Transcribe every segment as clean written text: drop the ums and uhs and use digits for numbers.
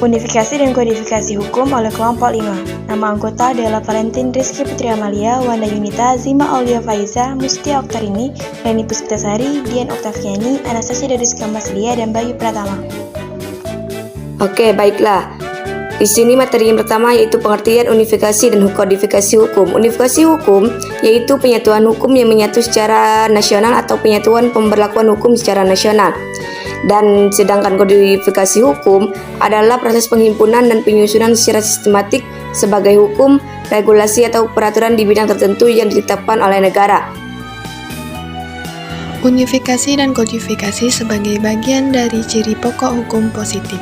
Unifikasi dan Kodifikasi Hukum oleh kelompok 5. Nama anggota adalah Valentin Rizky Putri Amalia, Wanda Yunita, Zima Aulia Faiza, Mustia Oktarini, Reni Puspitasari, Dian Oktaviani, Anastasia Dariska Maslia, dan Bayu Pratama. Oke, baiklah. Di sini materi yang pertama yaitu pengertian unifikasi dan kodifikasi hukum. Unifikasi hukum yaitu penyatuan hukum yang menyatu secara nasional atau penyatuan pemberlakuan hukum secara nasional. Dan sedangkan kodifikasi hukum adalah proses penghimpunan dan penyusunan secara sistematik sebagai hukum, regulasi atau peraturan di bidang tertentu yang ditetapkan oleh negara. Unifikasi dan kodifikasi sebagai bagian dari ciri pokok hukum positif.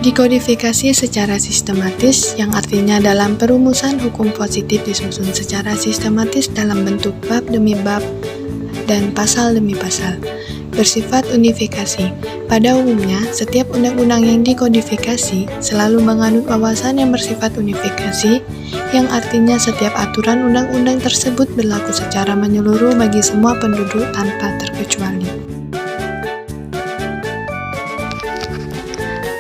Dikodifikasi secara sistematis, yang artinya dalam perumusan hukum positif disusun secara sistematis dalam bentuk bab demi bab dan pasal demi pasal. Bersifat unifikasi. Pada umumnya, setiap undang-undang yang dikodifikasi selalu menganut wawasan yang bersifat unifikasi, yang artinya setiap aturan undang-undang tersebut berlaku secara menyeluruh bagi semua penduduk tanpa terkecuali.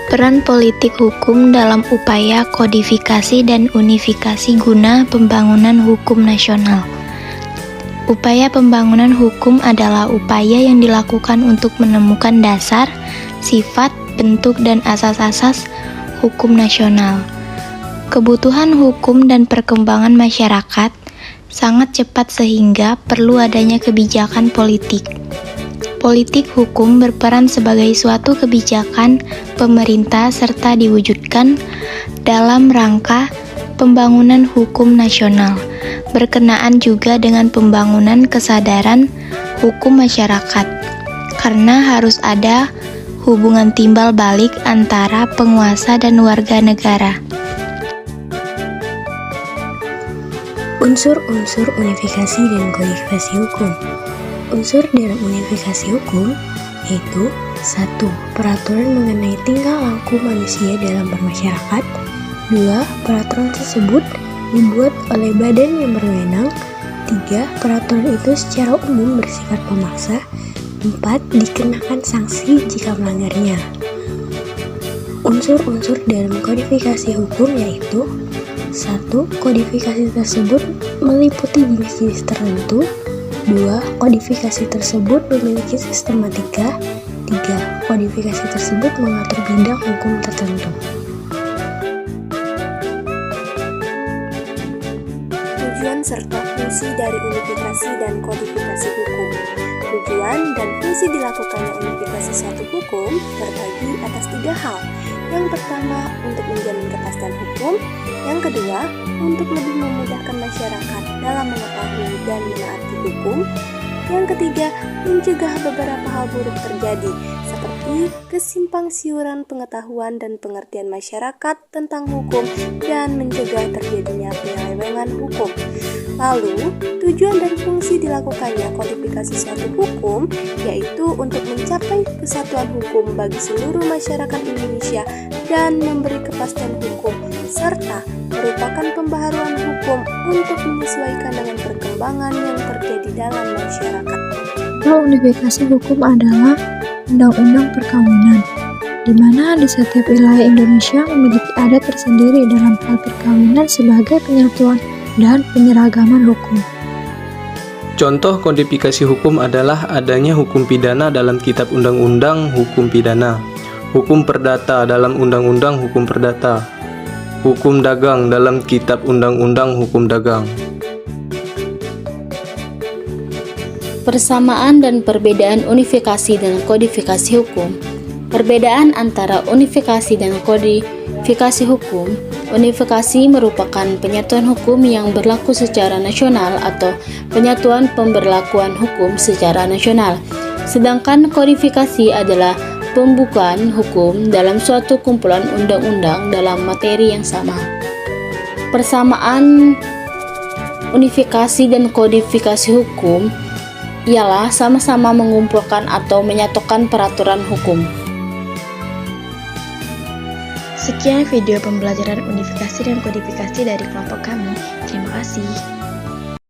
Peran politik hukum dalam upaya kodifikasi dan unifikasi guna pembangunan hukum nasional. Upaya pembangunan hukum adalah upaya yang dilakukan untuk menemukan dasar, sifat, bentuk, dan asas-asas hukum nasional. Kebutuhan hukum dan perkembangan masyarakat sangat cepat sehingga perlu adanya kebijakan politik. Politik hukum berperan sebagai suatu kebijakan pemerintah serta diwujudkan dalam rangka pembangunan hukum nasional, berkenaan juga dengan pembangunan kesadaran hukum masyarakat, karena harus ada hubungan timbal balik antara penguasa dan warga negara. Unsur-unsur unifikasi dan kodifikasi hukum. Unsur dalam unifikasi hukum yaitu 1. Peraturan mengenai tingkah laku manusia dalam bermasyarakat. 2. Peraturan tersebut dibuat oleh badan yang berwenang. 3. Peraturan itu secara umum bersifat pemaksa. 4. Dikenakan sanksi jika melanggarnya. Unsur-unsur dalam kodifikasi hukum yaitu 1. Kodifikasi tersebut meliputi jenis-jenis tertentu. 2. Kodifikasi tersebut memiliki sistematika. 3. Kodifikasi tersebut mengatur bidang hukum tertentu. Tujuan serta fungsi dari unifikasi dan kodifikasi hukum. Tujuan dan fungsi dilakukannya unifikasi suatu hukum terbagi atas 3 hal. Yang pertama, untuk menjamin kepastian hukum. Yang kedua, untuk lebih memudahkan masyarakat dalam mengetahui dan menaati hukum. Yang ketiga, mencegah beberapa hal buruk terjadi, seperti kesimpang siuran pengetahuan dan pengertian masyarakat tentang hukum dan mencegah terjadinya penyelewengan hukum. Lalu, tujuan dan fungsi dilakukannya kodifikasi suatu hukum yaitu untuk mencapai kesatuan hukum bagi seluruh masyarakat Indonesia dan memberi kepastian hukum, serta merupakan pembaharuan hukum untuk menyesuaikan dengan perkembangan yang terjadi dalam masyarakat. Unifikasi hukum adalah undang-undang perkawinan, di mana di setiap wilayah Indonesia memiliki adat tersendiri dalam hal perkawinan sebagai penyatuan dan penyeragaman hukum. Contoh kodifikasi hukum adalah adanya hukum pidana dalam Kitab Undang-Undang Hukum Pidana, hukum perdata dalam Undang-Undang Hukum Perdata, hukum dagang dalam Kitab Undang-Undang Hukum Dagang. Persamaan dan perbedaan unifikasi dan kodifikasi hukum. Perbedaan antara unifikasi dan kodifikasi hukum. Unifikasi merupakan penyatuan hukum yang berlaku secara nasional atau penyatuan pemberlakuan hukum secara nasional. Sedangkan kodifikasi adalah pembukaan hukum dalam suatu kumpulan undang-undang dalam materi yang sama. Persamaan unifikasi dan kodifikasi hukum ialah sama-sama mengumpulkan atau menyatukan peraturan hukum. Sekian video pembelajaran unifikasi dan kodifikasi dari kelompok kami. Terima kasih.